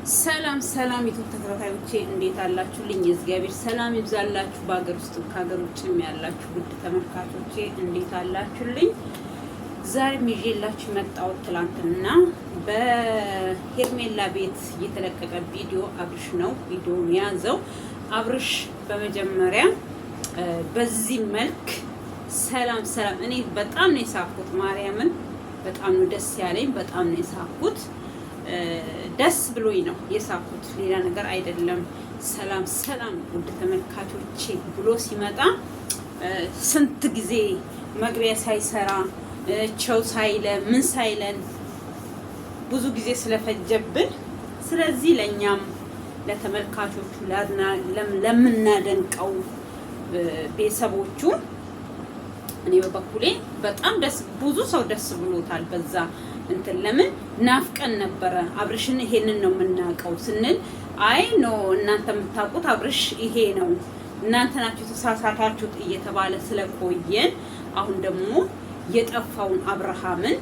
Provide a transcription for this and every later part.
ሰላም ዩቲዩብ ተከታታዮቼ እንዴት አላችሁልኝ? የእግዚአብሔር ሰላም ይብዛላችሁ። በአገር ውስጥ ከሀገር ውጭም ያላችሁ ውድ ተመልካቾቼ እንዴት አላችሁልኝ? ዛሬም ይዤላችሁ መጣሁት ትላንትና በሄርሜላ ቤት የተለቀቀ ቪዲዮ አብርሽ ነው ቪዲዮውን ያዘው። አብርሽ በመጀመሪያ በዚህ መልክ ሰላም እኔ በጣም ነው የሳኩት። ማርያምን በጣም ነው ደስ ያለኝ። በጣም ነው የሳኩት። ደስ ብሎኝ ነው የሳኩት፣ ሌላ ነገር አይደለም። ሰላም ውድ ተመልካቾቼ ብሎ ሲመጣ ስንት ጊዜ መግቢያ ሳይሰራ ቸው ሳይለን ምን ሳይለን ብዙ ጊዜ ስለፈጀብን፣ ስለዚህ ለኛም ለተመልካቾቹ ለምናደንቀው ቤተሰቦቹ እኔ በበኩሌ በጣም ብዙ ሰው ደስ ብሎታል። በዛ እንትን ለምን ናፍቀን ነበረ። አብርሽን ይሄንን ነው የምናውቀው ስንል አይ ኖ እናንተ የምታውቁት አብርሽ ይሄ ነው፣ እናንተ ናችሁ ተሳሳታችሁት እየተባለ ስለቆየን አሁን ደግሞ የጠፋውን አብርሃምን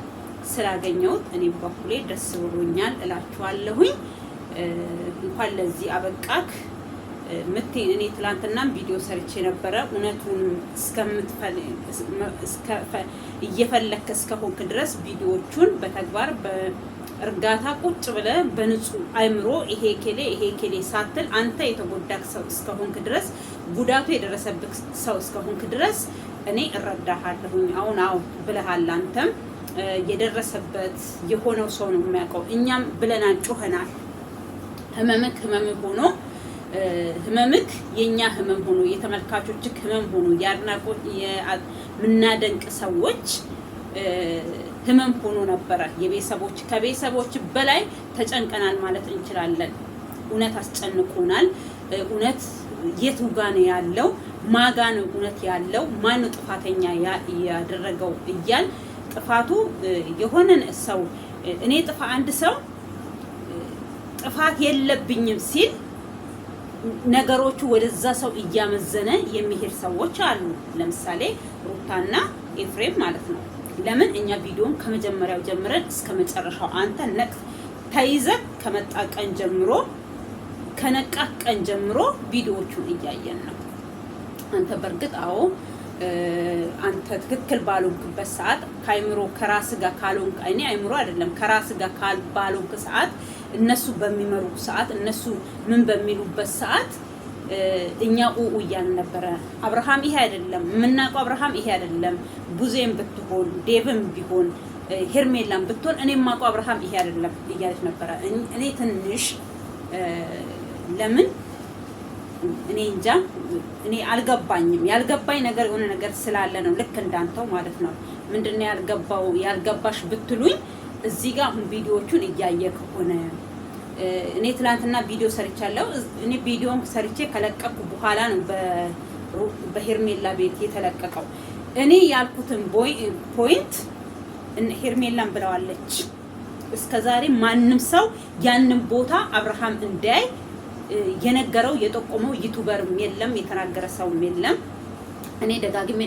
ስላገኘሁት እኔ በበኩሌ ደስ ብሎኛል እላችኋለሁኝ። እንኳን ለዚህ አበቃክ ምትይ። እኔ ትላንትናም ቪዲዮ ሰርቼ ነበረ። እውነቱን እየፈለክ እስከሆንክ ድረስ ቪዲዮዎቹን በተግባር በእርጋታ ቁጭ ብለ በንጹህ አይምሮ ይሄ ኬሌ ሳትል አንተ የተጎዳክ ሰው እስከሆንክ ድረስ ጉዳቱ የደረሰብክ ሰው እስከሆንክ ድረስ እኔ እረዳሃለሁኝ። አሁን ብለሃል። አንተም የደረሰበት የሆነው ሰው ነው የሚያውቀው። እኛም ብለናል፣ ጮኸናል። ህመምክ ሆኖ ህመምክ የኛ ህመም ሆኖ የተመልካቾችክ ህመም ሆኖ ያድናቆት የምናደንቅ ሰዎች ህመም ሆኖ ነበረ። ከቤተሰቦች በላይ ተጨንቀናል ማለት እንችላለን። እውነት አስጨንቆናል። እውነት የቱ ጋ ነው ያለው? ማጋ ነው እውነት ያለው? ማን ነው ጥፋተኛ ያደረገው እያል ጥፋቱ የሆነን ሰው አንድ ሰው ጥፋት የለብኝም ሲል ነገሮቹ ወደዛ ሰው እያመዘነ የሚሄድ ሰዎች አሉ። ለምሳሌ ሩታና ኤፍሬም ማለት ነው። ለምን እኛ ቪዲዮን ከመጀመሪያው ጀምረን እስከ መጨረሻው አንተ ተይዘህ ከመጣ ቀን ጀምሮ ከነቃ ቀን ጀምሮ ቪዲዮዎቹን እያየን ነው። አንተ በእርግጥ አንተ ትክክል ባልሆንክበት ሰዓት ከአይምሮ ከራስ ጋር ካልሆንክ እኔ አይምሮ አይደለም ከራስ ጋር ባልሆንክ ሰዓት እነሱ በሚመሩ ሰዓት እነሱ ምን በሚሉበት ሰዓት እኛ እያልን ነበረ። አብርሃም ይሄ አይደለም የምናውቀው፣ አብርሃም ይሄ አይደለም። ቡዜም ብትሆን ዴቭም ቢሆን ሄርሜላም ብትሆን እኔ የማውቀው አብርሃም ይሄ አይደለም እያለች ነበረ። እኔ ትንሽ ለምን እኔ እንጃ እኔ አልገባኝም። ያልገባኝ ነገር የሆነ ነገር ስላለ ነው። ልክ እንዳንተው ማለት ነው። ምንድነው ያልገባሽ ብትሉኝ እዚህ ጋር አሁን ቪዲዮዎቹን እያየ ከሆነ እኔ ትላንትና ቪዲዮ ሰርቻለሁ። እኔ ቪዲዮን ሰርቼ ከለቀኩ በኋላ ነው በሄርሜላ ቤት የተለቀቀው። እኔ ያልኩትን ፖይንት ሄርሜላን ብለዋለች። እስከዛሬ ማንም ሰው ያንን ቦታ አብርሃም እንዳይ የነገረው የጠቆመው ዩቲዩበርም የለም፣ የተናገረ ሰውም የለም። እኔ ደጋግሜ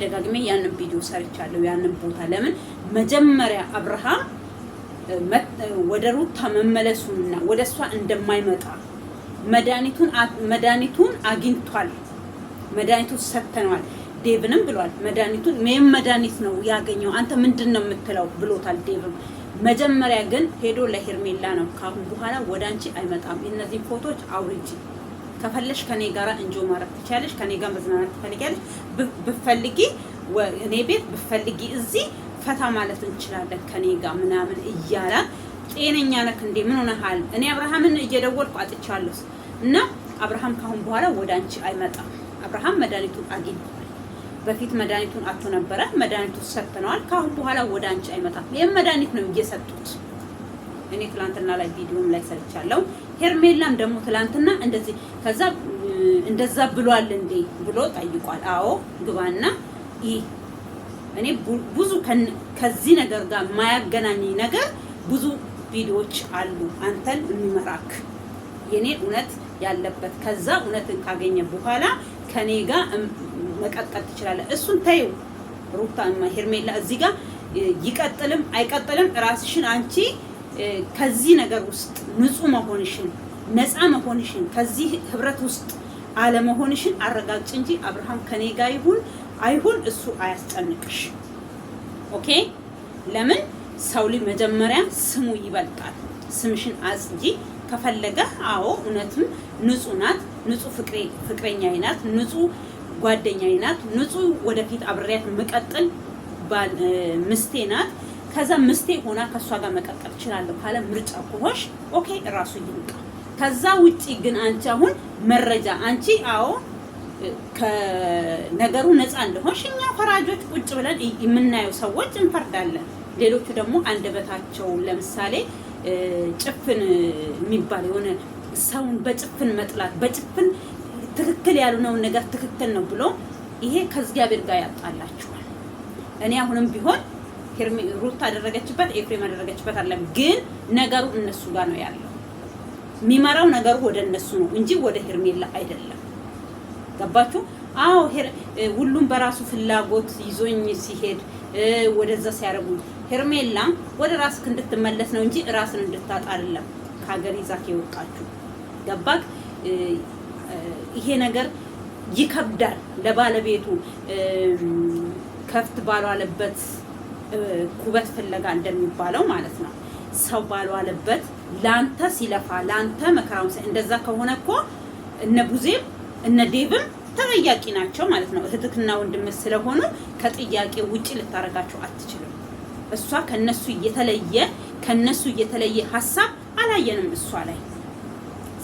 ያንን ቪዲዮ ሰርቻለሁ። ያንን ቦታ ለምን መጀመሪያ አብርሃም ወደ ሩታ መመለሱና ወደ እሷ እንደማይመጣ መድኃኒቱን አግኝቷል። መድኃኒቱን ሰተነዋል። ዴቭንም ብሏል። መድኃኒት ነው ያገኘው። አንተ ምንድን ነው የምትለው ብሎታል ዴቭም። መጀመሪያ ግን ሄዶ ለሄርሜላ ነው ካሁን በኋላ ወደ አንቺ አይመጣም። እነዚህ ፎቶዎች አውርጂ፣ ከፈለሽ ከኔ ጋራ እንጆ ማረፍ ትቻለሽ፣ ከኔ ጋር መዝናናት ትፈልጊያለሽ፣ ብፈልጊ እኔ ቤት ብፈልጊ እዚህ ፈታ ማለት እንችላለን ከኔ ጋር ምናምን እያለ ጤነኛ ነክ እንዴ? ምን ሆነሃል? እኔ አብርሃምን እየደወልኩ አጥቻለሁ እና አብርሃም ካሁን በኋላ ወደ አንቺ አይመጣም። አብርሃም መድኃኒቱን አግኝቷል። በፊት መድኃኒቱን አጥቶ ነበረ። መድኃኒቱን ሰጥተነዋል። ካሁን በኋላ ወደ አንቺ አይመጣም። ይሄን መድኃኒት ነው እየሰጡት። እኔ ትላንትና ላይ ቪዲዮም ላይ ሰርቻለሁ። ሄርሜላም ደግሞ ትላንትና እንደዚህ ከዛ እንደዛ ብሏል እንዴ ብሎ ጠይቋል። አዎ ግባና እኔ ብዙ ከዚህ ነገር ጋር የማያገናኝ ነገር ብዙ ቪዲዮዎች አሉ አንተን የሚመራክ የኔ እውነት ያለበት። ከዛ እውነትን ካገኘ በኋላ ከኔ ጋር መቀጠል ትችላለህ። እሱን ተይው ሩታ ሄርሜላ እዚህ ጋር ይቀጥልም አይቀጥልም ራስሽን አንቺ ከዚህ ነገር ውስጥ ንጹህ መሆንሽን ነፃ መሆንሽን ከዚህ ህብረት ውስጥ አለመሆንሽን አረጋግጭ እንጂ አብርሃም ከኔ ጋር ይሁን አይሁን እሱ አያስጨንቅሽ። ኦኬ? ለምን ሰው ልጅ መጀመሪያ ስሙ ይበልጣል። ስምሽን አጽጂ። ከፈለገ አዎ እውነትም ንጹህ ናት፣ ንጹህ ፍቅረኛዬ ናት፣ ንጹህ ጓደኛዬ ናት፣ ንጹህ ወደፊት አብሬያት መቀጠል ምስቴ ናት። ከዛ ምስቴ ሆና ከሷ ጋር መቀጠል እችላለሁ ካለ ምርጫ ከሆንሽ ኦኬ ራሱ ይንቃ። ከዛ ውጪ ግን አንቺ አሁን መረጃ አንቺ አዎ ከነገሩ ነፃ እንደሆንሽ እኛ ፈራጆች ቁጭ ብለን የምናየው ሰዎች እንፈርዳለን። ሌሎቹ ደግሞ አንደበታቸው ለምሳሌ ጭፍን የሚባል የሆነ ሰውን በጭፍን መጥላት በጭፍን ትክክል ያልሆነውን ነገር ትክክል ነው ብሎ ይሄ ከእግዚአብሔር ጋር ያጣላችኋል። እኔ አሁንም ቢሆን ሩት አደረገችበት ኤፍሬም አደረገችበት አይደለም፣ ግን ነገሩ እነሱ ጋር ነው ያለው። የሚመራው ነገሩ ወደ እነሱ ነው እንጂ ወደ ሄርሜላ አይደለም። ገባችሁ? አዎ ሁሉም በራሱ ፍላጎት ይዞኝ ሲሄድ ወደዛ ሲያረጉ ሄርሜላ ወደ ራስክ እንድትመለስ ነው እንጂ ራስን እንድታጣ አይደለም ከሀገር ይዛክ የወጣችሁ። ገባክ? ይሄ ነገር ይከብዳል ለባለቤቱ። ከፍት ባልዋለበት ኩበት ፍለጋ እንደሚባለው ማለት ነው። ሰው ባልዋለበት ላንተ ሲለፋ ላንተ መከራውን እንደዛ ከሆነ እኮ እነ ቡዜም እነ ዴቭም ተጠያቂ ናቸው ማለት ነው። እህትክና ወንድም ስለሆኑ ከጥያቄ ውጪ ልታረጋቸው አትችልም። እሷ ከነሱ የተለየ ሀሳብ አላየንም። እሷ ላይ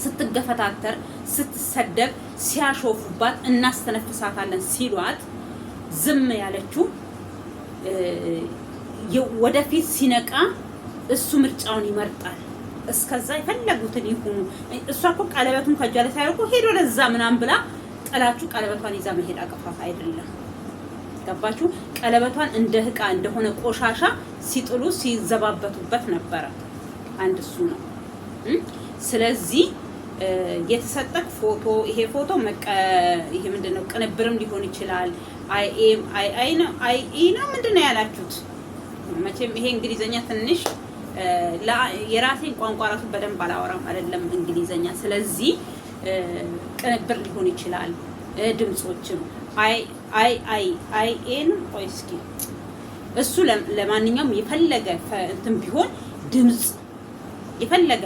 ስትገፈታተር ስትሰደብ ሲያሾፉባት እናስተነፍሳታለን ሲሏት ዝም ያለችው ወደፊት ሲነቃ እሱ ምርጫውን ይመርጣል። እስከዛ የፈለጉትን ይሁኑ። እሷ እኮ ቀለበቱን ከእጇ ላይ ሳይረቁ ሄዶ ለዛ ምናምን ብላ ጥላችሁ ቀለበቷን ይዛ መሄድ አቅፋት አይደለም። ገባችሁ? ቀለበቷን እንደ ዕቃ እንደሆነ ቆሻሻ ሲጥሉ ሲዘባበቱበት ነበረ። አንድ እሱ ነው። ስለዚህ የተሰጠክ ፎቶ ይሄ ፎቶ ይሄ ምንድነው? ቅንብርም ሊሆን ይችላል። አይ ነው ምንድነው ያላችሁት? መቼም ይሄ እንግሊዘኛ ትንሽ የራሴን ቋንቋ ራሱ በደንብ አላወራም አይደለም እንግሊዘኛ። ስለዚህ ቅንብር ሊሆን ይችላል። ድምጾችም ኤን ቆይ እስኪ እሱ ለማንኛውም የፈለገ እንትን ቢሆን ድምጽ የፈለገ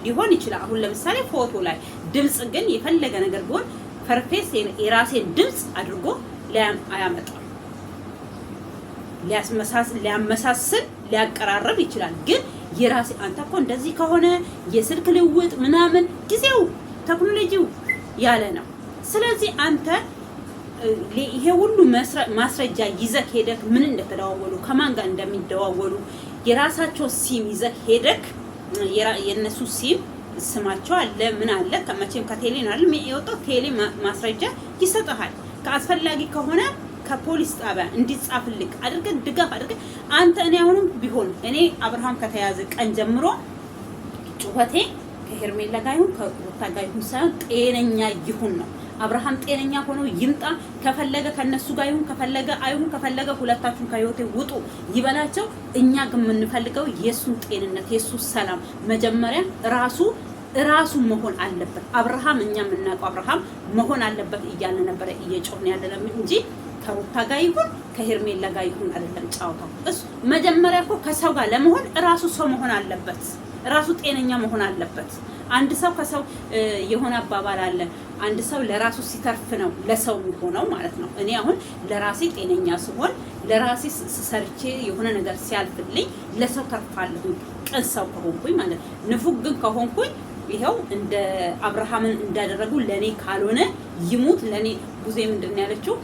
ሊሆን ይችላል። አሁን ለምሳሌ ፎቶ ላይ ድምጽ ግን የፈለገ ነገር ቢሆን ፐርፌክት የራሴን ድምጽ አድርጎ አያመጣም። ሊያመሳስል ሊያቀራረብ ይችላል። ግን የራሴ አንተ እኮ እንደዚህ ከሆነ የስልክ ልውጥ ምናምን ጊዜው ቴክኖሎጂው ያለ ነው። ስለዚህ አንተ ይሄ ሁሉ ማስረጃ ይዘህ ሄደክ ምን እንደተደዋወሉ ከማን ጋር እንደሚደዋወሉ የራሳቸው ሲም ይዘህ ሄደክ የነሱ ሲም ስማቸው አለ ምን አለ ከመቼም ከቴሌ ነው አይደል የወጣው ቴሌ ማስረጃ ይሰጣል። ከአስፈላጊ ከሆነ ከፖሊስ ጣቢያ እንዲጻፍልክ አድርገን ድጋፍ አድርገን አንተ እኔ አሁንም ቢሆን እኔ አብርሃም ከተያዘ ቀን ጀምሮ ጩኸቴ ከሄርሜላ ጋር ይሁን ከሩታ ጋር ይሁን ሳይሆን ጤነኛ ይሁን ነው። አብርሃም ጤነኛ ሆኖ ይምጣ። ከፈለገ ከነሱ ጋር ይሁን ከፈለገ አይሁን ከፈለገ ሁለታችሁን ከህይወቴ ውጡ ይበላቸው። እኛ ግን የምንፈልገው የሱን ጤንነት የሱን ሰላም መጀመሪያ ራሱ መሆን አለበት። አብርሃም እኛ የምናውቀው አብርሃም መሆን አለበት እያልን ነበረ እየጮህን ያለንም እንጂ ከሩታ ጋር ይሁን ከሄርሜላ ጋር ይሁን አይደለም ጫውታው። እሱ መጀመሪያ እኮ ከሰው ጋር ለመሆን ራሱ ሰው መሆን አለበት። ራሱ ጤነኛ መሆን አለበት። አንድ ሰው ከሰው የሆነ አባባል አለ። አንድ ሰው ለራሱ ሲተርፍ ነው ለሰው የሚሆነው ማለት ነው። እኔ አሁን ለራሴ ጤነኛ ስሆን ለራሴ ሰርቼ የሆነ ነገር ሲያልፍልኝ ለሰው ተርፋለሁ። ቅን ሰው ከሆንኩኝ ማለት ነው። ንፉግ ግን ከሆንኩኝ ይሄው እንደ አብርሃምን እንዳደረጉ ለኔ ካልሆነ ይሙት ለኔ ቡዜ ምንድነው ያለችው?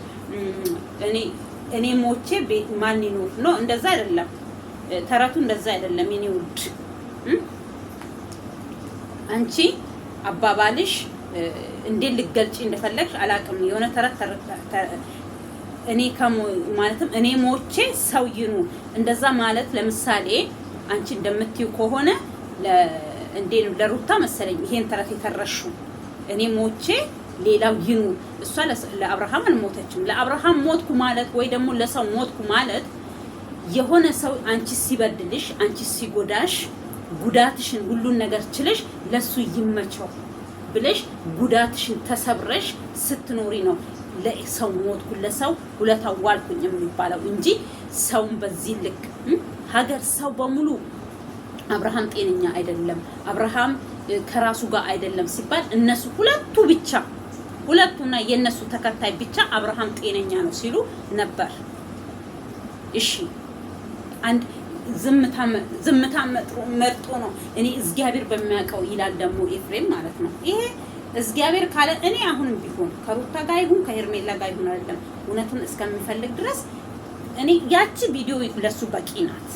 እኔ ሞቼ ማን ይኖር ነው? እንደዛ አይደለም ተረቱ፣ እንደዛ አይደለም የኔ ውድ። አንቺ አባባልሽ እንዴት ልገልጪ እንደፈለግሽ አላውቅም። የሆነ ተረት እኔ ማለትም እኔ ሞቼ ሰው ይኑር እንደዛ ማለት ለምሳሌ አንቺ እንደምትዩ ከሆነ እንዴት ነው ለሩታ መሰለኝ ይሄን ተረት የተረሹ እኔ ሞቼ ሌላው ይኑር። እሷ ለአብርሃም አልሞተችም። ለአብርሃም ሞትኩ ማለት ወይ ደግሞ ለሰው ሞትኩ ማለት የሆነ ሰው አንቺ ሲበድልሽ አንቺ ሲጎዳሽ ጉዳትሽን ሁሉን ነገር ችለሽ ለሱ ይመቸው ብለሽ ጉዳትሽን ተሰብረሽ ስትኖሪ ነው ለሰው ሞትኩ ለሰው ሁለታው ዋልኩኝ የሚባለው እንጂ ሰውን በዚህ ልክ ሀገር ሰው በሙሉ አብርሃም ጤነኛ አይደለም፣ አብርሃም ከራሱ ጋር አይደለም ሲባል እነሱ ሁለቱና የነሱ ተከታይ ብቻ አብርሃም ጤነኛ ነው ሲሉ ነበር። እሺ አንድ ዝምታ መርጦ ነው እኔ እግዚአብሔር በሚያውቀው ይላል ደግሞ ኤፍሬም ማለት ነው። ይሄ እግዚአብሔር ካለ እኔ አሁንም ቢሆን ከሩታ ጋር ይሁን ከሄርሜላ ጋር ይሁን አይደለም እውነቱን እስከሚፈልግ ድረስ እኔ ያቺ ቪዲዮ ለሱ በቂ ናት።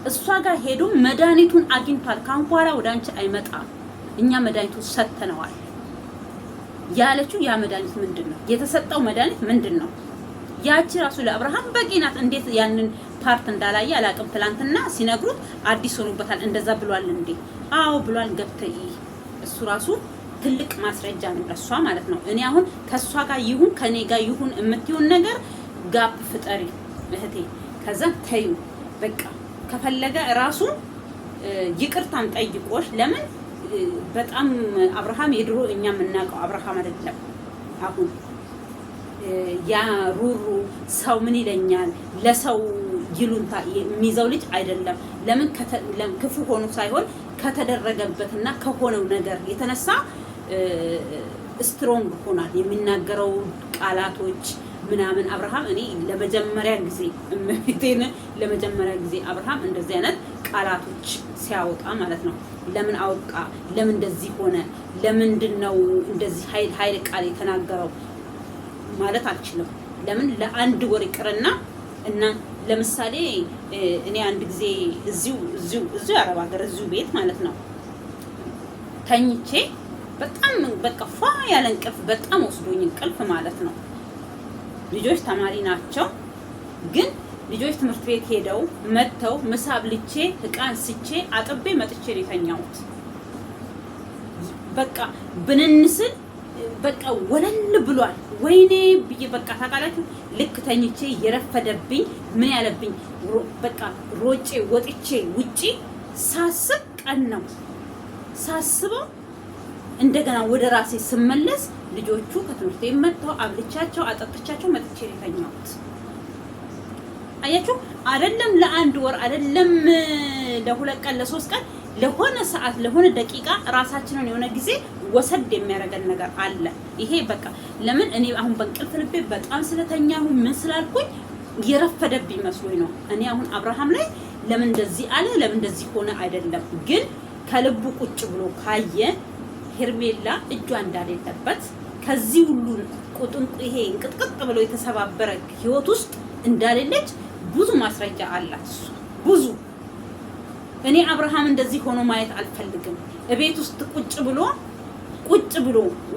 እሷ ጋር ሄዶ መድኃኒቱን አግኝቷል። ካሁን በኋላ ወደ አንቺ አይመጣም፣ እኛ መድኃኒቱን ሰጥተነዋል ያለችው ያ መድኃኒት ምንድነው? የተሰጠው መድኃኒት ምንድነው? ያቺ ራሱ ለአብርሃም በቂ ናት። እንዴት ያንን ፓርት እንዳላየ አላቅም። ትላንትና ሲነግሩት አዲስ ሆኖበታል። እንደዛ ብሏል እንዴ? አዎ ብሏል። ገብተይ እሱ ራሱ ትልቅ ማስረጃ ነው ለሷ ማለት ነው። እኔ አሁን ከሷ ጋር ይሁን ከኔ ጋር ይሁን የምትዩን ነገር ጋፕ ፍጠሪ እህቴ። ከዛ ተዩ በቃ ከፈለገ ራሱ ይቅርታም ጠይቆሽ ለምን በጣም አብርሃም የድሮ እኛ የምናውቀው አብርሃም አይደለም። አሁን ያ ሩሩ ሰው ምን ይለኛል ለሰው ይሉንታ የሚይዘው ልጅ አይደለም። ለምን ክፉ ሆኖ ሳይሆን ከተደረገበትና ከሆነው ነገር የተነሳ ስትሮንግ ሆናል የሚናገረው ቃላቶች ምናምን። አብርሃም እኔ ለመጀመሪያ ጊዜ አብርሃም እንደዚህ አይነት ቃላቶች ሲያወጣ ማለት ነው። ለምን አውቃ ለምን እንደዚህ ሆነ ለምንድነው እንደዚህ ኃይል ቃል የተናገረው ማለት አልችልም። ለምን ለአንድ ወር ይቅርና እና ለምሳሌ እኔ አንድ ጊዜ እዚሁ አረብ ሀገር እዚሁ ቤት ማለት ነው ተኝቼ በጣም በቃ ፏ ያለ እንቅልፍ በጣም ወስዶኝ እንቅልፍ ማለት ነው። ልጆች ተማሪ ናቸው፣ ግን ልጆች ትምህርት ቤት ሄደው መጥተው ምሳ አብልቼ ዕቃ አንስቼ አጥቤ መጥቼ ነው የተኛሁት። በቃ ብንንስል በቃ ወለል ብሏል። ወይኔ ብዬ በቃ ታውቃላችሁ ልክ ተኝቼ የረፈደብኝ ምን ያለብኝ በቃ ሮጬ ወጥቼ ውጪ ሳስብ ቀን ነው ሳስበው እንደገና ወደ ራሴ ስመለስ ልጆቹ ከትምህርት ቤት መጥተው አብልቻቸው አጠጥቻቸው መጥቼ የተኛሁት። አያችሁ አይደለም ለአንድ ወር አይደለም ለሁለት ቀን ለሶስት ቀን ለሆነ ሰዓት ለሆነ ደቂቃ ራሳችንን የሆነ ጊዜ ወሰድ የሚያደርገን ነገር አለ። ይሄ በቃ ለምን እኔ አሁን በእንቅልፍ ልቤ በጣም ስለተኛሁ ምን ስላልኩኝ የረፈደብኝ መስሎኝ ነው። እኔ አሁን አብርሃም ላይ ለምን እንደዚህ አለ ለምን እንደዚህ ሆነ አይደለም፣ ግን ከልቡ ቁጭ ብሎ ካየ ሄርሜላ እጇ እንዳሌለበት ከዚህ ሁሉ ይሄ እንቅጥቅጥ ብሎ የተሰባበረ ህይወት ውስጥ እንዳሌለች ብዙ ማስረጃ አላት። ብዙ እኔ አብርሃም እንደዚህ ሆኖ ማየት አልፈልግም። እቤት ውስጥ ቁጭ ብሎ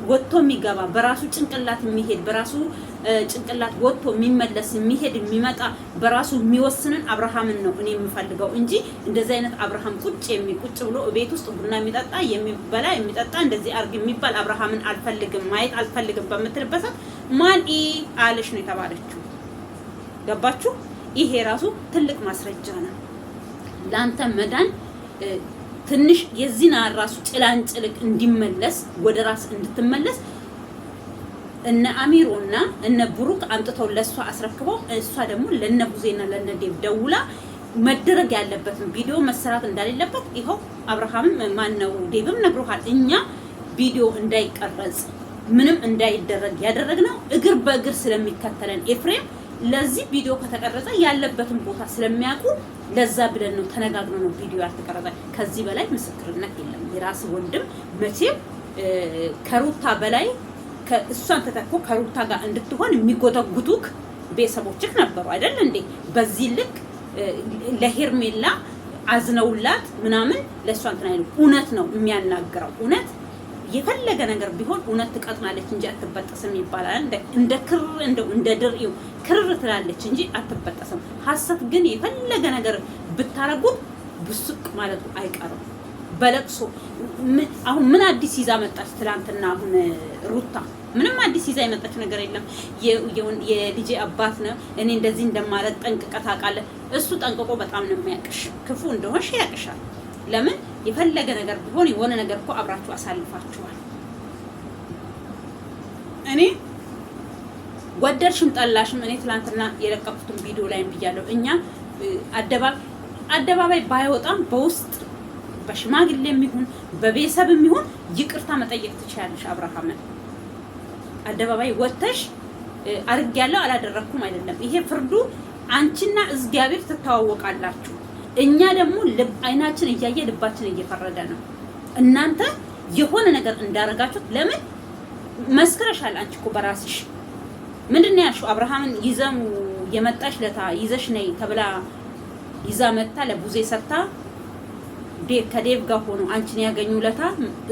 ወጥቶ የሚገባ በራሱ ጭንቅላት የሚሄድ በራሱ ጭንቅላት ወጥቶ የሚመለስ የሚሄድ የሚመጣ በራሱ የሚወስንን አብርሃምን ነው እኔ የምፈልገው እንጂ እንደዚህ አይነት አብርሃም ቁጭ ብሎ እቤት ውስጥ ቡና የሚጠጣ የሚበላ የሚጠጣ እንደዚህ አርግ የሚባል አብርሃምን አልፈልግም፣ ማየት አልፈልግም በምትልበት ማን አለሽ ነው የተባለችው። ገባችሁ? ይሄ ራሱ ትልቅ ማስረጃ ነው ለአንተ መዳን። ትንሽ የዚህና ራሱ ጭላንጭልቅ እንዲመለስ ወደ ራስ እንድትመለስ እነ አሚሮና እነ ብሩክ አምጥተው ለሷ አስረክበው እሷ ደግሞ ለነ ቡዜና ለነ ዴቭ ደውላ መደረግ ያለበትን ቪዲዮ መሰራት እንዳሌለበት ይኸው አብርሃምም ማነው ዴቭም ነግሮሃል። እኛ ቪዲዮ እንዳይቀረጽ ምንም እንዳይደረግ ያደረግነው እግር በእግር ስለሚከተለን ኤፍሬም ለዚህ ቪዲዮ ከተቀረጸ ያለበትን ቦታ ስለሚያውቁ ለዛ ብለን ነው ተነጋግረን ነው ቪዲዮ ያልተቀረጸ። ከዚህ በላይ ምስክርነት የለም። የራስ ወንድም መቼም ከሩታ በላይ እሷን ተተኮ ከሩታ ጋር እንድትሆን የሚጎተጉቱክ ቤተሰቦችክ ነበሩ አይደል እንዴ? በዚህ ልክ ለሄርሜላ አዝነውላት ምናምን ለሷ እንትን አይሉ። እውነት ነው የሚያናገረው። እውነት የፈለገ ነገር ቢሆን እውነት ትቀጥናለች እንጂ አትበጠስም ይባላል። እንደ ክር እንደ ድርዩ ክር ትላለች እንጂ አትበጠስም። ሐሰት ግን የፈለገ ነገር ብታረጉት ብስቅ ማለቱ አይቀርም። በለቅሶ አሁን ምን አዲስ ይዛ መጣች? ትላንትና አሁን ሩታ ምንም አዲስ ይዛ የመጣች ነገር የለም። የልጄ አባት ነው እኔ እንደዚህ እንደማለት ጠንቅቀህ ታውቃለህ። እሱ ጠንቅቆ በጣም ነው የሚያውቅሽ። ክፉ እንደሆንሽ ያውቅሻል። ለምን የፈለገ ነገር ቢሆን የሆነ ነገር እኮ አብራችሁ አሳልፋችኋል። እኔ ወደድሽም ጠላሽም እኔ ትላንትና የለቀኩትን ቪዲዮ ላይ ብያለሁ። እኛ አደባባይ ባይወጣም በውስጥ በሽማግሌም ይሁን በቤተሰብም ይሁን ይቅርታ መጠየቅ ትችያለሽ። አብርሃምን አደባባይ ወጥተሽ አርግያለሁ አላደረኩም አይደለም። ይሄ ፍርዱ አንቺና እግዚአብሔር ትተዋወቃላችሁ። እኛ ደግሞ አይናችን እያየ ልባችን እየፈረደ ነው። እናንተ የሆነ ነገር እንዳረጋችሁት ለምን መስክረሻል። አንቺ እኮ በራስሽ ምንድን ነው ያልሽው? አብርሃምን ይዘሙ የመጣሽ ለታ ይዘሽ ነይ ተብላ ይዛ መጣ ለቡዜ ሰጣ ከዴቭ ጋር ሆኖ አንቺን ያገኙ ለታ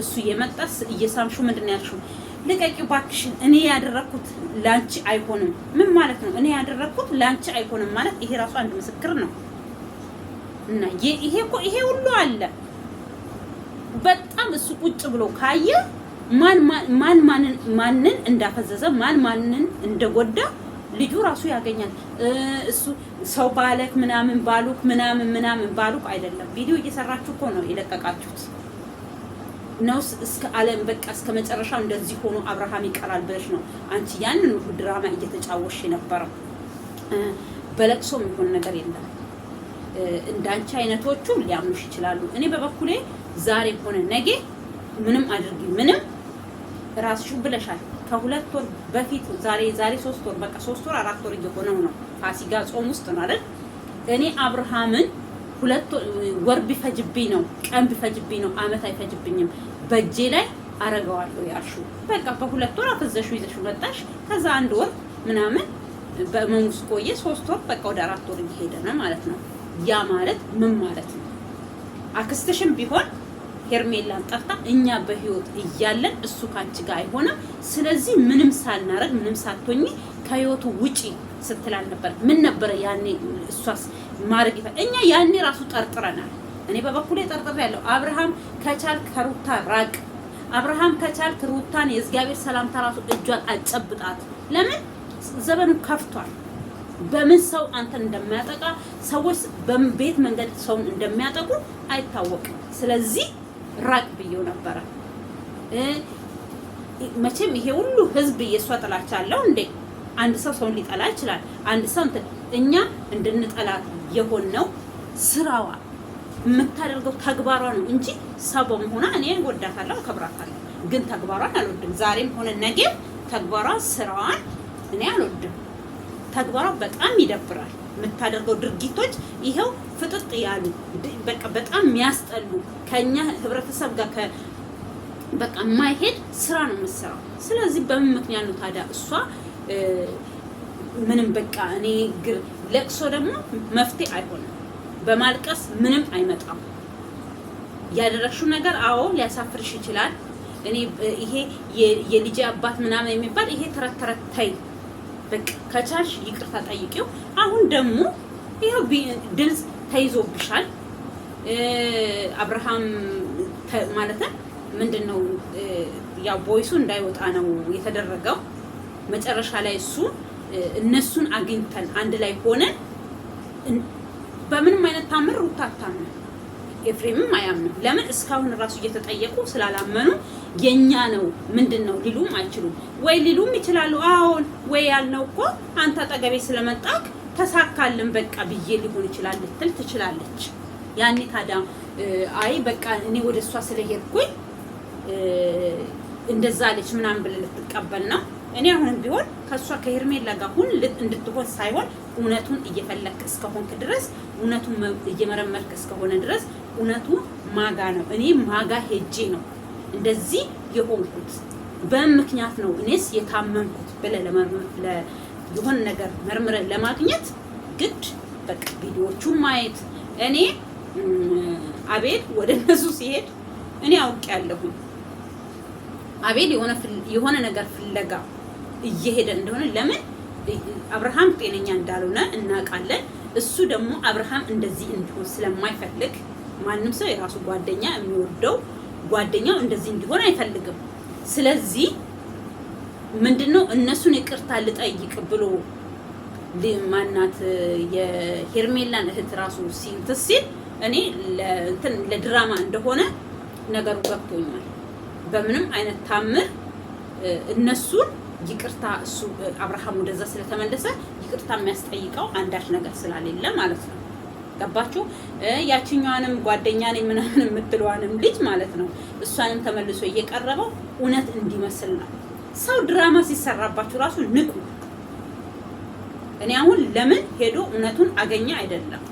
እሱ የመጣስ እየሳምሽው ምንድን ነው ያልሽው? ልቀቂው እባክሽን፣ እኔ ያደረኩት ላንቺ አይሆንም። ምን ማለት ነው? እኔ ያደረኩት ላንቺ አይሆንም ማለት ይሄ ራሱ አንድ ምስክር ነው። እና ይሄ ሁሉ አለ። በጣም እሱ ቁጭ ብሎ ካየ ማንን እንዳፈዘዘ ማንን እንደጎዳ ልጁ ራሱ ያገኛል። እሱ ሰው ባለክ ምናምን ባሉክ አይደለም። ቪዲዮ እየሰራችሁ እኮ ነው የለቀቃችሁት ነውስ እስከ ዓለም በቃ እስከ መጨረሻው እንደዚህ ሆኖ አብርሃም ይቀራል ብለሽ ነው አንቺ ያንን ሁሉ ድራማ እየተጫወሽ የነበረው። በለቅሶ የሚሆን ነገር የለም። እንዳንቺ አይነቶቹ ሊያምኑሽ ይችላሉ። እኔ በበኩሌ ዛሬ ሆነ ነገ ምንም አድርጊ ምንም ራስሽ ብለሻል። ከሁለት ወር በፊት ዛሬ 3 ወር በቃ 3 ወር 4 ወር እየሆነው ነው። ፋሲካ ጾም ውስጥ ነው አይደል? እኔ አብርሃምን 2 ወር ቢፈጅብኝ ነው ቀን ቢፈጅብኝ ነው አመት አይፈጅብኝም በእጄ ላይ አረጋዋለሁ ያልሹ በቃ በ2 ወር አፈዘሹ ይዘሽ ወጣሽ። ከዛ 1 ወር ምናምን በመንግስት ቆየ 3 ወር በቃ ወደ 4 ወር እየሄደ ነው ማለት ነው። ያ ማለት ምን ማለት ነው? አክስትሽም ቢሆን ሄርሜላን ጠርታ እኛ በህይወት እያለን እሱ ካንቺ ጋር አይሆንም፣ ስለዚህ ምንም ሳናረግ ምንም ሳትሆኚ ከህይወቱ ውጪ ስትላል ነበር። ምን ነበር ያኔ እሷስ ማረግ እኛ ያኔ ራሱ ጠርጥረናል። እኔ በበኩሌ ጠርጥሬያለሁ። አብርሃም ከቻልክ ከሩታ ራቅ። አብርሃም ከቻልክ ሩታን የእግዚአብሔር ሰላምታ ራሱ እጇን አጨብጣት። ለምን ዘመኑ ከፍቷል። በምን ሰው አንተን እንደሚያጠቃ ሰዎች በቤት መንገድ ሰውን እንደሚያጠቁ አይታወቅም። ስለዚህ ራቅ ብየው ነበረ። መቼም ይሄ ሁሉ ህዝብ የሷ ጥላቻ አለው እንዴ? አንድ ሰው ሰውን ሊጠላ ይችላል። አንድ ሰው እኛ እንድንጠላት የሆነው ስራዋ የምታደርገው ተግባሯ ነው እንጂ ሰው በመሆኗ እኔ ወዳታለሁ አከብራታለሁ። ግን ተግባሯን አልወድም። ዛሬም ሆነ ነገም ተግባሯን ስራዋን እኔ አልወድም። ተግባሯ በጣም ይደብራል። የምታደርገው ድርጊቶች ይሄው ፍጥጥ ያሉ በቃ በጣም የሚያስጠሉ ከኛ ህብረተሰብ ጋር በቃ የማይሄድ ስራ ነው የምትሰራው። ስለዚህ በምን ምክንያት ነው ታዲያ እሷ ምንም በቃ እኔ ለቅሶ ደግሞ መፍትሄ አይሆንም። በማልቀስ ምንም አይመጣም። ያደረግሽው ነገር አዎ ሊያሳፍርሽ ይችላል። እኔ ይሄ የልጅ አባት ምናምን የሚባል ይሄ ተረት ተይ። በቃ ከቻልሽ ይቅርታ ጠይቂው። አሁን ደግሞ ይሄው ድምፅ ተይዞብሻል። አብርሃም ማለት ምንድነው ያው ቦይሱ እንዳይወጣ ነው የተደረገው። መጨረሻ ላይ እነሱን አግኝተን አንድ ላይ ሆነን በምንም አይነት ታምር ሩታ አታምንም፣ ኤፍሬምም አያምንም። ለምን እስካሁን ራሱ እየተጠየቁ ስላላመኑ የኛ ነው ምንድነው ሊሉም አይችሉም። ወይ ሊሉም ይችላሉ። አሁን ወይ ያልነው እኮ አንተ አጠገቤ ስለመጣክ ተሳካልን በቃ ብዬ ሊሆን ይችላል ልትል ትችላለች። ያኔ ታዲያ አይ በቃ እኔ ወደሷ ስለሄድኩኝ እንደዛ አለች ምናምን ብለህ ልትቀበል ነው። እኔ አሁንም ቢሆን ከሷ ከሄርሜላ ጋር ሁን እንድትሆን ሳይሆን እውነቱን እየፈለክ እስከሆንክ ድረስ እውነቱን እየመረመርክ እስከሆነ ድረስ እውነቱ ማጋ ነው። እኔ ማጋ ሄጄ ነው እንደዚህ የሆንኩት በምክንያት ነው እኔስ የታመንኩት ብለህ የሆነ ነገር መርምረን ለማግኘት ግድ በቃ ቪዲዮቹን ማየት። እኔ አቤል ወደ እነሱ ሲሄድ እኔ አውቄያለሁ። አቤል የሆነ ነገር ፍለጋ እየሄደ እንደሆነ ለምን አብርሃም ጤነኛ እንዳልሆነ እናውቃለን። እሱ ደግሞ አብርሃም እንደዚህ እንዲሆን ስለማይፈልግ ማንም ሰው የራሱ ጓደኛ የሚወደው ጓደኛው እንደዚህ እንዲሆን አይፈልግም። ስለዚህ ምንድነው እነሱን ይቅርታ ልጠይቅ ብሎ ማናት የሄርሜላን እህት ራሱ ሲል እኔ ለድራማ እንደሆነ ነገሩ ገብቶኛል። በምንም አይነት ታምር እነሱን ይቅርታ እሱ አብርሃም ወደዛ ስለተመለሰ ይቅርታ የሚያስጠይቀው አንዳች ነገር ስላሌለ ማለት ነው። ገባችሁ? ያቺኛዋንም ጓደኛ ነኝ ምናምን የምትለዋንም ልጅ ማለት ነው እሷንም ተመልሶ እየቀረበው እውነት እንዲመስል ነው። ሰው ድራማ ሲሰራባችሁ ራሱ ንቁ። እኔ አሁን ለምን ሄዶ እውነቱን አገኘ አይደለም።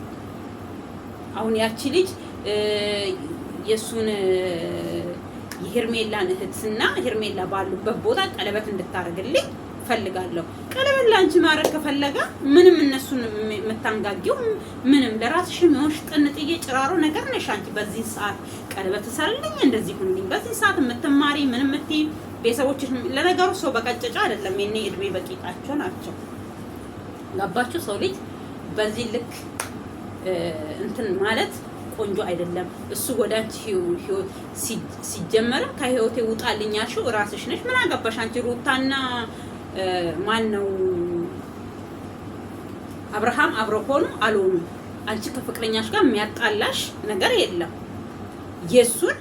አሁን ያቺ ልጅ የሱን የሄርሜላን እህትና ሄርሜላ ባሉበት ቦታ ቀለበት እንድታረግልኝ ፈልጋለሁ። ቀለበት ላንቺ ማረግ ከፈለጋ ምንም እነሱን የምታንጋጊው ምንም ለራስሽ የሚሆንሽ ጥንጥዬ ጭራሮ ነገር ነሽ አንቺ። በዚህ ሰዓት ቀለበት ተሰርልኝ እንደዚህ ሁንልኝ በዚህ ሰዓት የምትማሪ ምን የምትይ ቤተሰቦችሽ ለነገሩ ሰው በቀጨጫ አይደለም የኔ እድሜ በቂጣቸው ናቸው። ገባችሁ? ሰው ልጅ በዚህ ልክ እንትን ማለት ቆንጆ አይደለም። እሱ ወዳንቺ ህይወት ሲጀመርም ከህይወቴ ውጣልኝ ያልሽው ራስሽ ነሽ። ምን አገባሽ አንቺ? ሩታና ማን ነው አብርሃም አብረው ሆኑ አልሆኑ አንቺ ከፍቅረኛሽ ጋር የሚያጣላሽ ነገር የለም። የሱን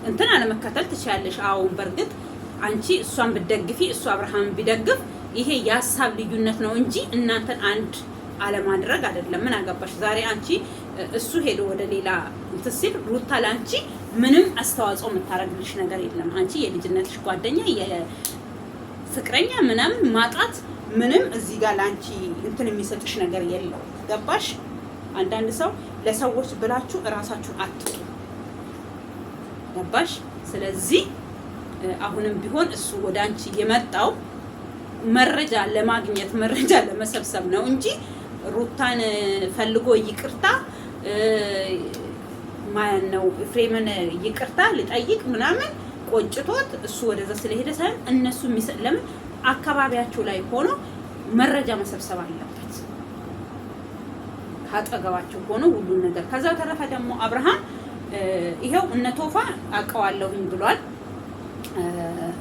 እንትን አለመከተል ትችያለሽ። አሁን በርግጥ አንቺ እሷን ብትደግፊ እሱ አብርሃም ቢደግፍ ይሄ የሀሳብ ልዩነት ነው እንጂ እናንተን አንድ አለማድረግ አይደለም። ምን አገባሽ? ዛሬ አንቺ እሱ ሄዶ ወደ ሌላ እንትን ሲል ሩታ ለአንቺ ምንም አስተዋጽኦ የምታደርግልሽ ነገር የለም። አንቺ የልጅነትሽ ጓደኛ የፍቅረኛ ምናምን ማጣት ምንም እዚህ ጋር ለአንቺ እንትን የሚሰጥሽ ነገር የለው። ገባሽ? አንዳንድ ሰው ለሰዎች ብላችሁ እራሳችሁን አትጡ። ገባሽ? ስለዚህ አሁንም ቢሆን እሱ ወደ አንቺ የመጣው መረጃ ለማግኘት መረጃ ለመሰብሰብ ነው እንጂ ሩታን ፈልጎ ይቅርታ ማን ነው ኤፍሬምን ይቅርታ ሊጠይቅ ምናምን ቆጭቶት እሱ ወደዛ ስለሄደ ሳይሆን እነሱ ለምን አካባቢያቸው ላይ ሆኖ መረጃ መሰብሰብ አለበት። ካጠገባቸው ሆኖ ሁሉን ነገር። ከዛ ተረፈ ደግሞ አብርሃም ይሄው እነ ቶፋ አውቀዋለሁኝ ብሏል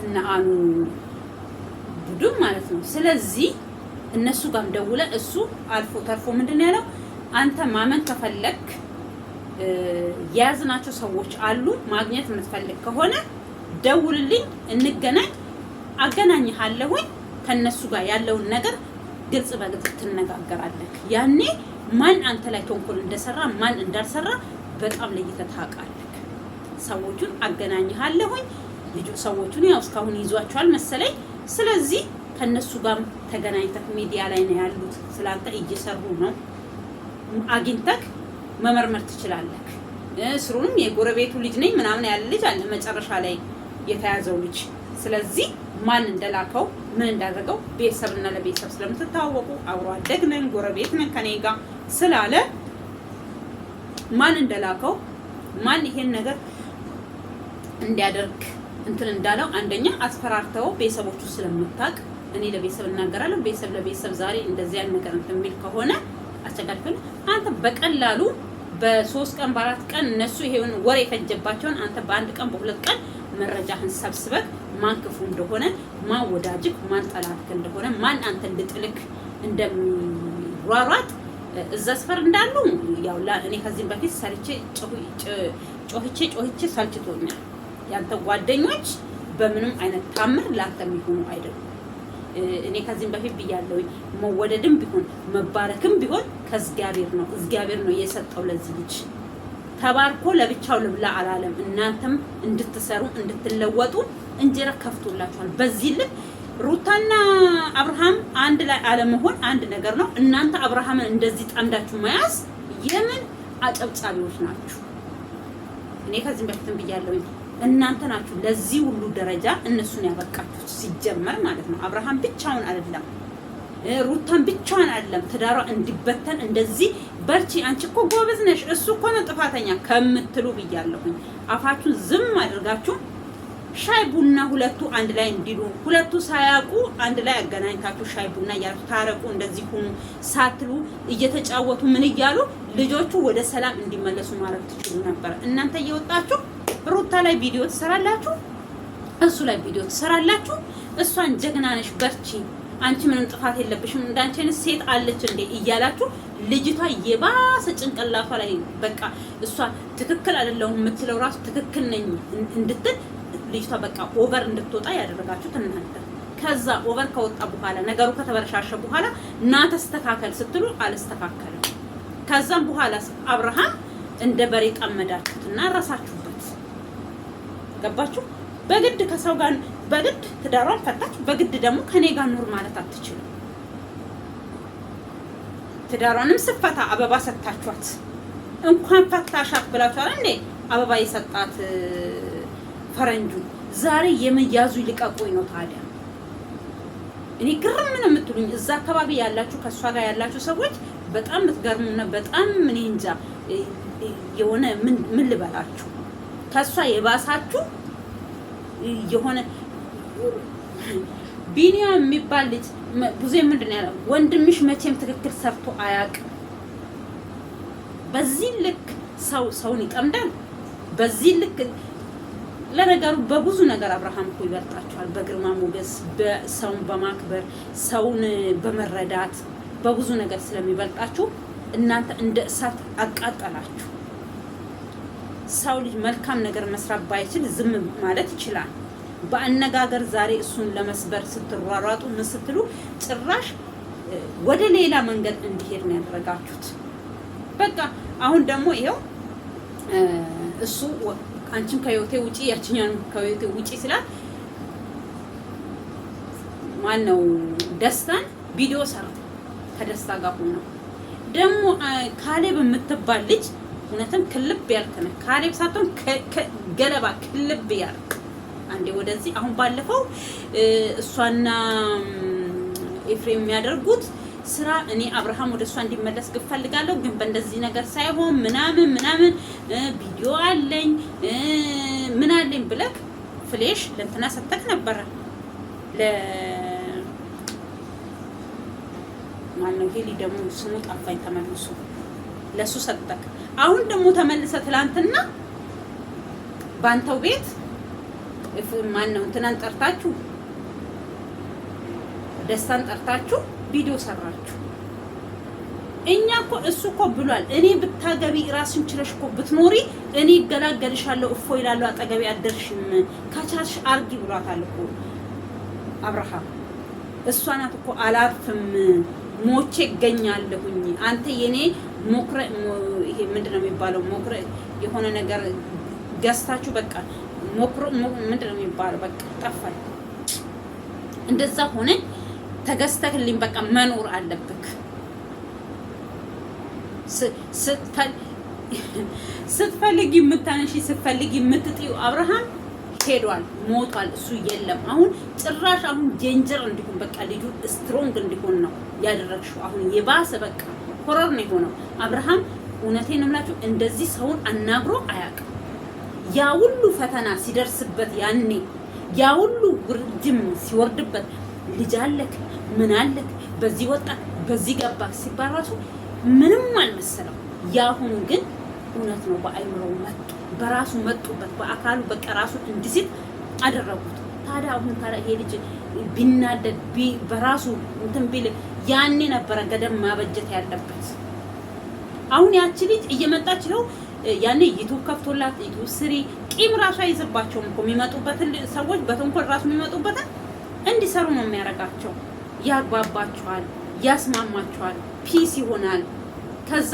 እና አኑ ቡድን ማለት ነው። ስለዚህ እነሱ ጋርም ደውለ እሱ አልፎ ተርፎ ምንድነው ያለው? አንተ ማመን ከፈለክ የያዝናቸው ሰዎች አሉ። ማግኘት የምትፈልግ ከሆነ ደውልልኝ፣ እንገናኝ፣ አገናኝሃለሁኝ። ከነሱ ጋር ያለውን ነገር ግልጽ በግልጽ ትነጋገራለህ። ያኔ ማን አንተ ላይ ተንኮል እንደሰራ ማን እንዳልሰራ በጣም ለይተህ ታውቃለህ። ሰዎቹን አገናኝሃለሁኝ። ሰዎቹን ያው እስካሁን ይዟቸዋል መሰለኝ። ስለዚህ ከነሱ ጋር ተገናኝተህ ሚዲያ ላይ ነው ያሉት፣ ስላንተ እየሰሩ ነው። አግኝተህ መመርመር ትችላለህ። ስሩንም የጎረቤቱ ልጅ ነኝ ምናምን ያለ ልጅ አለ መጨረሻ ላይ የተያዘው ልጅ። ስለዚህ ማን እንደላከው ምን እንዳደረገው ቤተሰብና ለቤተሰብ ስለምትታወቁ አብሮ አደግ ነን ጎረቤት ነን ከኔ ጋር ስላለ ማን እንደላከው ማን ይሄን ነገር እንዲያደርግ እንትን እንዳለው አንደኛ አስፈራርተው ቤተሰቦቹ ስለምታውቅ እኔ ለቤተሰብ እናገራለሁ። ቤተሰብ ለቤተሰብ ዛሬ እንደዚህ አይነት ነገር እንትን የሚል ከሆነ አስቸጋሪ አንተ በቀላሉ በ3 ቀን በ4 ቀን እነሱ ይሄውን ወሬ የፈጀባቸውን አንተ በአንድ ቀን በ2 ቀን መረጃህን ሰብስበህ ማን ክፉ እንደሆነ ማን ወዳጅክ ማን ጠላትክ እንደሆነ ማን አንተ እንድጥልክ እንደሚሯሯጥ እዛ ስፈር እንዳሉ ያው እኔ ከዚህ በፊት ሰርቼ ጮህቼ ሰልችቶኛል። ያንተ ጓደኞች በምንም አይነት ታምር ላንተ የሚሆኑ አይደሉም። እኔ ከዚህም በፊት ብያለሁ፣ መወደድም ቢሆን መባረክም ቢሆን ከእግዚአብሔር ነው። እግዚአብሔር ነው የሰጠው ለዚህ ልጅ። ተባርኮ ለብቻው ልብላ አላለም። እናንተም እንድትሰሩ እንድትለወጡ እንጀራ ከፍቶላችኋል። በዚህ ልክ ሩታና አብርሃም አንድ ላይ አለመሆን አንድ ነገር ነው። እናንተ አብርሃምን እንደዚህ ጠምዳችሁ መያዝ የምን አጨብጫቢዎች ናችሁ? እኔ ከዚህም በፊትም ብያለሁ፣ እናንተ ናችሁ ለዚህ ሁሉ ደረጃ እነሱን ያበቃችሁት ሲጀመር ማለት ነው። አብርሃም ብቻውን አይደለም፣ ሩታን ብቻውን አይደለም። ትዳሯ እንዲበተን እንደዚህ በርቺ፣ አንቺ እኮ ጎበዝ ነሽ፣ እሱ እኮ ነው ጥፋተኛ ከምትሉ ብያለሁኝ። አፋችሁን ዝም አድርጋችሁ ሻይ ቡና ሁለቱ አንድ ላይ እንዲሉ ሁለቱ ሳያውቁ አንድ ላይ አገናኝታችሁ ሻይ ቡና እያላችሁ ታረቁ፣ እንደዚህ ሁኑ ሳትሉ እየተጫወቱ ምን እያሉ ልጆቹ ወደ ሰላም እንዲመለሱ ማድረግ ትችሉ ነበር። እናንተ እየወጣችሁ ሩታ ላይ ቪዲዮ ትሰራላችሁ፣ እሱ ላይ ቪዲዮ ትሰራላችሁ። እሷን ጀግና ነሽ በርቺ፣ አንቺ ምንም ጥፋት የለብሽም እንዳንቺ አይነት ሴት አለች እንዴ እያላችሁ ልጅቷ የባሰ ጭንቅላቷ ላይ በቃ እሷ ትክክል አይደለሁም የምትለው ራሱ ትክክል ነኝ እንድትል ልጅቷ በቃ ኦቨር እንድትወጣ ያደረጋችሁት እናንተ። ከዛ ኦቨር ከወጣ በኋላ ነገሩ ከተበረሻሸ በኋላ እና ተስተካከል ስትሉ አልስተካከለም። ከዛም በኋላ አብርሃም እንደ በሬ ቀመዳችሁትና ረሳችሁበት። ገባችሁ? በግድ ከሰው ጋር በግድ ትዳሯን ፈታች። በግድ ደግሞ ከኔ ጋር ኑር ማለት አትችልም። ትዳሯንም ስፈታ አበባ ሰጣችኋት። እንኳን ፈታሻት ብላችኋል እንዴ አበባ የሰጣት ፈረንጁ። ዛሬ የመያዙ ይልቀቁኝ ነው ታዲያ። እኔ ግርም ምን የምትሉኝ እዛ አካባቢ ያላችሁ ከሷ ጋር ያላችሁ ሰዎች በጣም የምትገርሙና በጣም ምን እንጃ የሆነ ምን ልበላችሁ ከሷ የባሳችሁ የሆነ ቢኒያም የሚባል ልጅ ብዙ ምንድነው ያለው ወንድምሽ መቼም ትክክል ሰርቶ አያውቅም። በዚህ ልክ ሰውን ይጠምዳል። በዚህ ልክ ለነገሩ በብዙ ነገር አብርሃም እኮ ይበልጣችኋል። በግርማ ሞገስ፣ በሰውን በማክበር፣ ሰውን በመረዳት በብዙ ነገር ስለሚበልጣችሁ እናንተ እንደ እሳት አቃጠላችሁ። ሰው ልጅ መልካም ነገር መስራት ባይችል ዝም ማለት ይችላል። በአነጋገር ዛሬ እሱን ለመስበር ስትሯሯጡ ምን ስትሉ ጭራሽ ወደ ሌላ መንገድ እንዲሄድ ነው ያደረጋችሁት። በቃ አሁን ደግሞ ይሄው እሱ አንቺም ከህይወቴ ውጪ ያችኛን ከህይወቴ ውጪ ስላት ማነው ደስታን ቪዲዮ ሰራ ከደስታ ጋር ሆኖ ደግሞ ካሌብ የምትባል ልጅ እውነትም ክልብ ያልክ ነህ። ካሌብ ሳትሆን ገለባ ክልብ ያልክ አንዴ ወደዚህ አሁን ባለፈው እሷና ኤፍሬም የሚያደርጉት ስራ እኔ አብርሃም ወደ እሷ እንዲመለስ ግፈልጋለሁ፣ ግን በእንደዚህ ነገር ሳይሆን ምናምን ቪዲዮ አለኝ ምን አለኝ ብለክ ፍሌሽ ለእንትና ሰጠክ ነበረ ማነው ሄሊ ደግሞ ስሙ ጠፋኝ ተመልሶ ለሱ ሰጠክ። አሁን ደግሞ ተመልሰ ትላንትና ባንተው ቤት ማነው እንትናን ጠርታችሁ ደስታን ጠርታችሁ ቪዲዮ ሰራችሁ። እኛ እኮ እሱ እኮ ብሏል እኔ ብታገቢ ራስን ችለሽ እኮ ብትኖሪ እኔ ይገላገልሻለሁ እፎ ይላሉ አጠገቢ አደርሽም ከቻልሽ አርጊ ብሏታል እኮ አብርሃም። እሷ ናት እኮ አላርፍም ሞቼ እገኛለሁኝ አንተ የኔ ሞክረ ይሄ ምንድነው የሚባለው ሞክረ የሆነ ነገር ገዝታችሁ በቃ ሞክሮ ምንድነው የሚባለው በቃ ጠፋኝ። እንደዛ ሆነ ተገዝተህልኝ በቃ መኖር አለብክ። ስትፈልጊ የምታነሺ ስትፈልጊ የምትጥዩ አብርሃም ሄዷል ሞቷል። እሱ የለም። አሁን ጭራሽ አሁን ዴንጀር እንዲሆን በቃ ልጁ ስትሮንግ እንዲሆን ነው ያደረግሽው። አሁን የባሰ በቃ ሆረር ነው የሆነው አብርሃም። እውነቴን ነው የምላችሁ እንደዚህ ሰውን አናግሮ አያውቅም። ያ ሁሉ ፈተና ሲደርስበት ያኔ ያ ሁሉ ውርጅም ሲወርድበት ልጅ አለክ ምን አለክ በዚህ ወጣ በዚህ ገባ ሲባል ራሱ ምንም አልመሰለው። ያሁኑ ግን እውነት ነው። በአይምሮው መጡ፣ በራሱ መጡበት፣ በአካሉ በቃ ራሱ እንዲሲት አደረጉት። ታዲያ አሁን ታዲያ ይሄ ልጅ ቢናደድ በራሱ እንትን ቢል ያኔ ነበረ ገደም ማበጀት ያለበት። አሁን ያቺ ልጅ እየመጣች ነው ያኔ ዩቲዩብ ከፍቶላት ዩቲዩብ ስሪ ቂም ራሱ አይዝባቸውም እኮ የሚመጡበትን ሰዎች በተንኮል ራሱ የሚመጡበትን እንዲሰሩ ነው የሚያደርጋቸው። ያግባባቸዋል፣ ያስማማቸዋል፣ ፒስ ይሆናል። ከዛ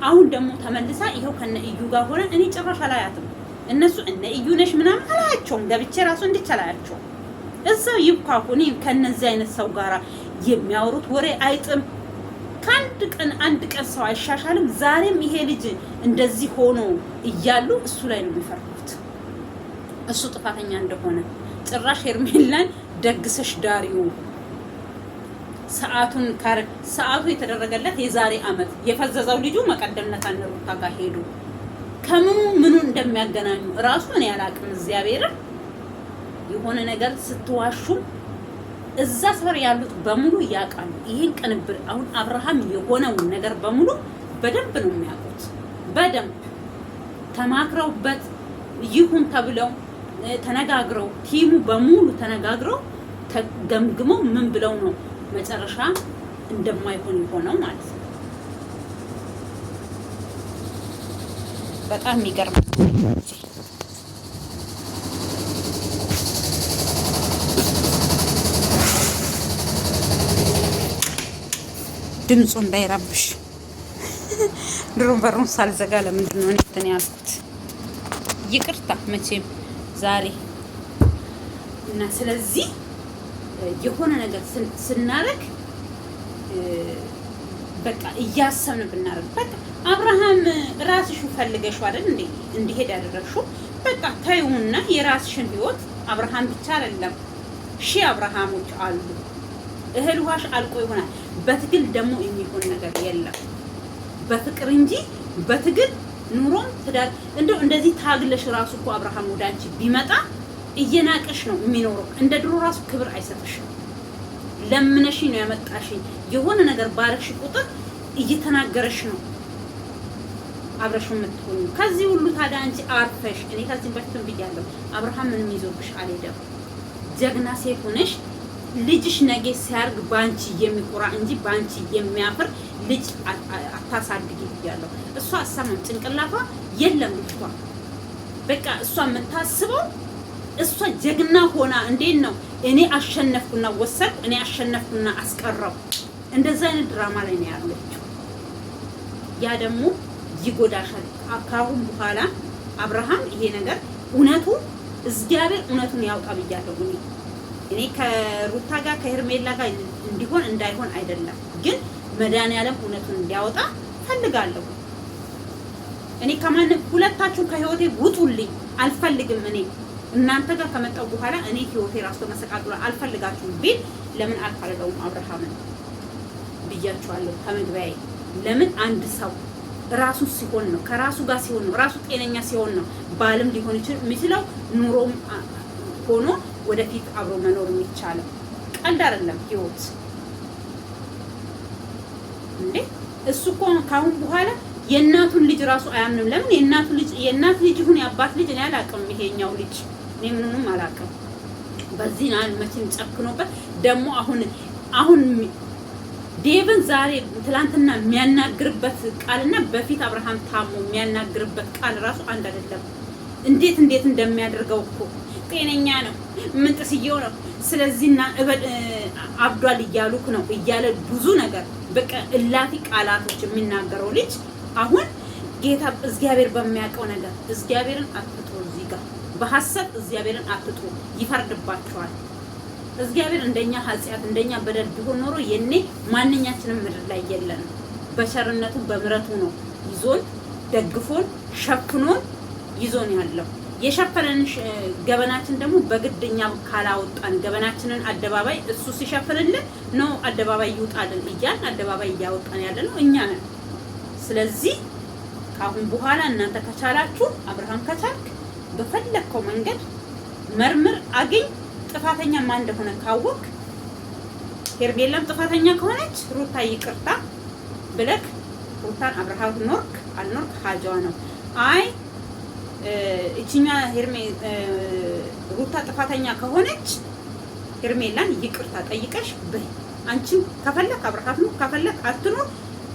አሁን ደግሞ ተመልሳ ይሄው ከነ እዩ ጋር ሆነ። እኔ ጭራሽ አላያትም። እነሱ እነ እዩ ነሽ ምናምን አላያቸውም። ገብቼ ራሱ እንድቻላያቸው እዛው ይብካኩ። እኔ ከነዚህ አይነት ሰው ጋራ የሚያወሩት ወሬ አይጥም። አንድ ቀን ሰው አይሻሻልም። ዛሬም ይሄ ልጅ እንደዚህ ሆኖ እያሉ እሱ ላይ ነው የሚፈርዱት፣ እሱ ጥፋተኛ እንደሆነ። ጭራሽ ሄርሜላን ደግሰሽ ዳሪው ሰዓቱ የተደረገለት የዛሬ አመት የፈዘዘው ልጁ መቀደምነት አንሩታ ጋር ሄዱ። ምኑ እንደሚያገናኙ ራሱ እኔ አላቅም። እግዚአብሔር የሆነ ነገር ስትዋሹም እዛ ሰፈር ያሉት በሙሉ ያውቃሉ። ይሄን ቅንብር አሁን አብርሃም የሆነው ነገር በሙሉ በደንብ ነው የሚያውቁት። በደንብ ተማክረውበት ይሁን ተብለው ተነጋግረው ቲሙ በሙሉ ተነጋግረው ተገምግመው ምን ብለው ነው መጨረሻ እንደማይሆን የሆነው ማለት ነው። በጣም የሚገርም ድምፁ እንዳይረብሽ ድሮ በሩን ሳልዘጋ ለምንድን ነው እንትን ያልኩት? ይቅርታ መቼም ዛሬ እና ስለዚህ የሆነ ነገር ስናረግ በቃ እያሰብን ብናረግ በቃ አብርሃም ራስሽ ፈልገሽው አይደል እንዴ እንዲሄድ ያደረግሽው? በቃ ታዩና የራስሽን ህይወት አብርሃም ብቻ አይደለም ሺህ አብርሃሞች አሉ። እህል ውሃሽ አልቆ ይሆናል። በትግል ደግሞ የሚሆን ነገር የለም በፍቅር እንጂ በትግል ኑሮም ትዳር እንደው እንደዚህ ታግለሽ ራሱ እኮ አብርሃም ወዳንቺ ቢመጣ እየናቀሽ ነው የሚኖረው። እንደ ድሮ ራሱ ክብር አይሰጥሽም። ለምነሽ ነው ያመጣሽኝ የሆነ ነገር ባረክሽ ቁጥር እየተናገረሽ ነው አብረሽ የምትሆኑ። ከዚህ ሁሉ ታዲያ አንቺ አርፈሽ እኔ ከዚህ በፊት ብያለሁ አብርሃም ምንም ይዞብሽ አልሄደም። ጀግና ሴት ሆነሽ ልጅሽ ነገ ሲያርግ ባንቺ የሚቆራ እንጂ ባንቺ የሚያፍር ልጅ አታሳድጊ ብያለሁ። እሷ አሳማም ጭንቅላቷ የለም ልጅቷ በቃ እሷ የምታስበው እሷ ጀግና ሆና እንዴት ነው እኔ አሸነፍኩና ወሰድኩ እኔ አሸነፍኩና አስቀረው እንደዛ አይነት ድራማ ላይ ነው ያለችው። ያ ደግሞ ይጎዳሻል። ካሁን በኋላ አብርሃም ይሄ ነገር እውነቱ እግዚአብሔር እውነቱን ያውጣ ብያለሁ። እኔ ከሩታ ጋር ከሄርሜላ ጋር እንዲሆን እንዳይሆን አይደለም፣ ግን መድኃኒዓለም እውነቱን እንዲያወጣ ፈልጋለሁ። እኔ ከማንም ሁለታችሁን ከህይወቴ ውጡልኝ አልፈልግም። እኔ እናንተ ጋር ከመጣው በኋላ እኔ ህይወቴ ራሱ ተመሰቃቅሎ አልፈልጋችሁም ቢል ለምን አልፈልገውም አብርሃምን ብያችኋለሁ ከመግቢያዬ። ለምን አንድ ሰው ራሱ ሲሆን ነው ከራሱ ጋር ሲሆን ነው ራሱ ጤነኛ ሲሆን ነው ባልም ሊሆን የሚችለው ኑሮም ሆኖ ወደፊት አብሮ መኖር የሚቻለው። ቀልድ አይደለም ህይወት እንዴ። እሱ እኮ ካሁን በኋላ የእናቱን ልጅ ራሱ አያምንም። ለምን የእናት ልጅ ይሁን የአባት ልጅ እኔ አላውቅም። ይሄኛው ልጅ እኔ ምንም አላውቅም። በዚህ ነው መቼም ጨክኖበት ደግሞ አሁን ዴቭን ዛሬ ትላንትና የሚያናግርበት ቃልና በፊት አብርሃም ታሞ የሚያናግርበት ቃል ራሱ አንድ አይደለም። እንዴት እንደሚያደርገው እኮ ጤነኛ ነው ምንጥስየው ነው። ስለዚህና አብዷል እያሉክ ነው እያለ ብዙ ነገር በቃ እላፊ ቃላቶች የሚናገረው ልጅ አሁን ጌታ እግዚአብሔር በሚያውቀው ነገር እግዚአብሔርን አትጥሩ፣ እዚህ ጋር በሐሰት እግዚአብሔርን አትጥሩ፣ ይፈርድባቸዋል። እግዚአብሔር እንደኛ ኃጢአት እንደኛ በደል ቢሆን ኖሮ የኔ ማንኛችንም ምድር ላይ የለንም። በቸርነቱ በምሕረቱ ነው ይዞን ደግፎን ሸፍኖን ይዞን ያለው። የሸፈነን ገበናችን ደግሞ በግድኛ ካላወጣን ገበናችንን አደባባይ እሱ ሲሸፍንልን ነው አደባባይ ይውጣልን እያል አደባባይ እያወጣን ያለነው እኛ ነን። ስለዚህ ካሁን በኋላ እናንተ ከቻላችሁ አብርሃም ከቻልክ በፈለከው መንገድ መርምር፣ አግኝ። ጥፋተኛ ማን እንደሆነ ካወቅ ሄርሜላም ጥፋተኛ ከሆነች ሩታ ይቅርታ ብለክ ሩታን አብርሃም ኖርክ አልኖርክ ሀጃዋ ነው። አይ እቺኛ ሩታ ጥፋተኛ ከሆነች ሄርሜላን ይቅርታ ጠይቀሽ በይ። አንቺም ከፈለክ አብርሃም ነው ከፈለክ አትኖር፣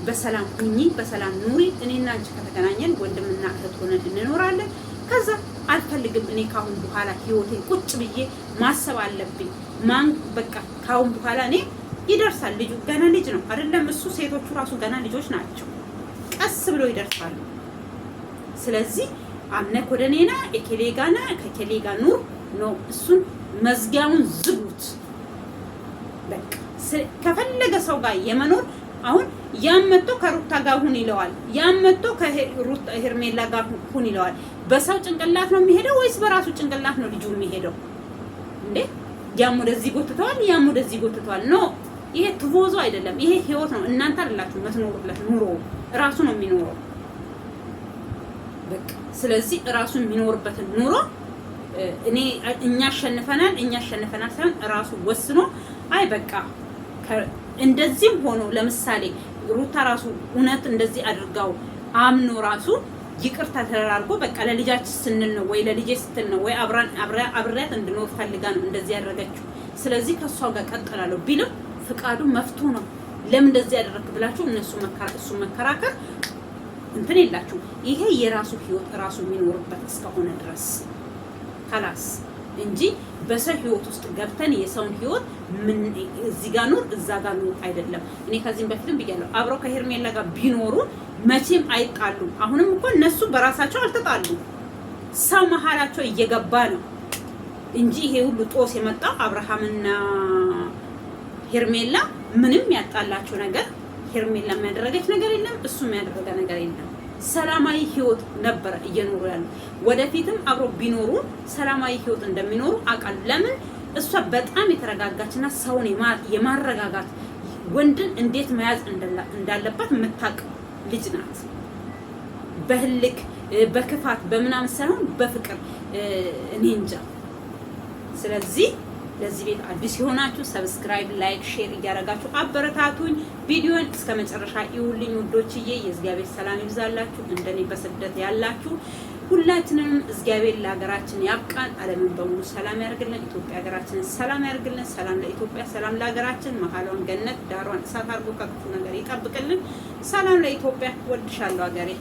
በሰላም ሁኚ፣ በሰላም ኑሪ። እኔና አንቺ ከተገናኘን ወንድምና እህት ሆነን እንኖራለን። ከዛ አልፈልግም እኔ ካሁን በኋላ ህይወቴን ቁጭ ብዬ ማሰብ አለብኝ። ማን በቃ ካሁን በኋላ እኔ ይደርሳል። ልጁ ገና ልጅ ነው አይደለም እሱ፣ ሴቶቹ ራሱ ገና ልጆች ናቸው። ቀስ ብሎ ይደርሳሉ። ስለዚህ አምነክ ወደ እኔና እከሌ ጋና ከከሌ ጋር ኑር ነው። እሱን መዝጊያውን ዝጉት። በቃ ከፈለገ ሰው ጋር የመኖር አሁን ያም መጥቶ ከሩታ ጋር ሁን ይለዋል፣ ያም መጥቶ ከሩታ ሄርሜላ ጋር ሁን ይለዋል። በሰው ጭንቅላት ነው የሚሄደው ወይስ በራሱ ጭንቅላት ነው ልጁ የሚሄደው እንዴ? ያም ወደዚህ ጎትተዋል፣ ያም ወደዚህ ጎትተዋል። ኖ ይሄ ትቦዞ አይደለም፣ ይሄ ህይወት ነው። እናንተ አይደላችሁ የምትኖሩለት ኑሮ ራሱ ነው የሚኖረው። በቃ ስለዚህ ራሱ የሚኖርበትን ኑሮ እኛ አሸንፈናል ሳይሆን ራሱ ወስኖ አይ በቃ እንደዚህም ሆኖ ለምሳሌ ሩታ ራሱ እውነት እንደዚህ አድርጋው አምኖ ራሱ ይቅርታ ተራርጎ በቃ ለልጃችን ስንል ነው ወይ ለልጄ ስትል ነው ወይ አብሪያት እንድኖር ፈልጋ ነው እንደዚህ ያደረገችው፣ ስለዚህ ከሷ ጋር ቀጥላለሁ ቢልም ፍቃዱ መፍቱ ነው። ለምን እንደዚህ ያደረክ ብላችሁ እሱ መከራከር እንትን የላችሁ። ይሄ የራሱ ህይወት ራሱ የሚኖርበት እስከሆነ ድረስ ካላስ እንጂ በሰው ህይወት ውስጥ ገብተን የሰውን ህይወት ምን እዚህ ጋር ኑር እዛ ጋር ኑር አይደለም። እኔ ከዚህም በፊትም ብያለሁ፣ አብረው ከሄርሜላ ጋር ቢኖሩ መቼም አይጣሉም። አሁንም እኮ እነሱ በራሳቸው አልተጣሉም። ሰው መሀላቸው እየገባ ነው እንጂ ይሄ ሁሉ ጦስ የመጣው አብርሃምና ሄርሜላ ምንም ያጣላቸው ነገር ሄርሜላ የሚያደረገች ነገር የለም፣ እሱ የሚያደረገ ነገር የለም። ሰላማዊ ህይወት ነበር እየኖሩ ያሉ። ወደፊትም አብሮ ቢኖሩ ሰላማዊ ህይወት እንደሚኖሩ አውቃለሁ። ለምን እሷ በጣም የተረጋጋችና ሰውን የማረጋጋት ወንድን እንዴት መያዝ እንዳለባት የምታውቅ ልጅ ናት። በህልክ በክፋት በምናምን ሳይሆን በፍቅር እኔ እንጃ። ስለዚህ ለዚህ ቤት አዲስ የሆናችሁ ሰብስክራይብ፣ ላይክ፣ ሼር እያደረጋችሁ አበረታቱኝ። ቪዲዮን እስከ መጨረሻ ይውልኝ ውዶችዬ። የእግዚአብሔር ሰላም ይብዛላችሁ። እንደኔ በስደት ያላችሁ ሁላችንም እግዚአብሔር ለሀገራችን ያብቃን። ዓለምን በሙሉ ሰላም ያርግልን። ኢትዮጵያ ሀገራችንን ሰላም ያርግልን። ሰላም ለኢትዮጵያ፣ ሰላም ለሀገራችን። መሀሏን ገነት ዳሯን እሳት አድርጎ ከክፉ ነገር ይጠብቅልን። ሰላም ለኢትዮጵያ። ወድሻለሁ ሀገሬ።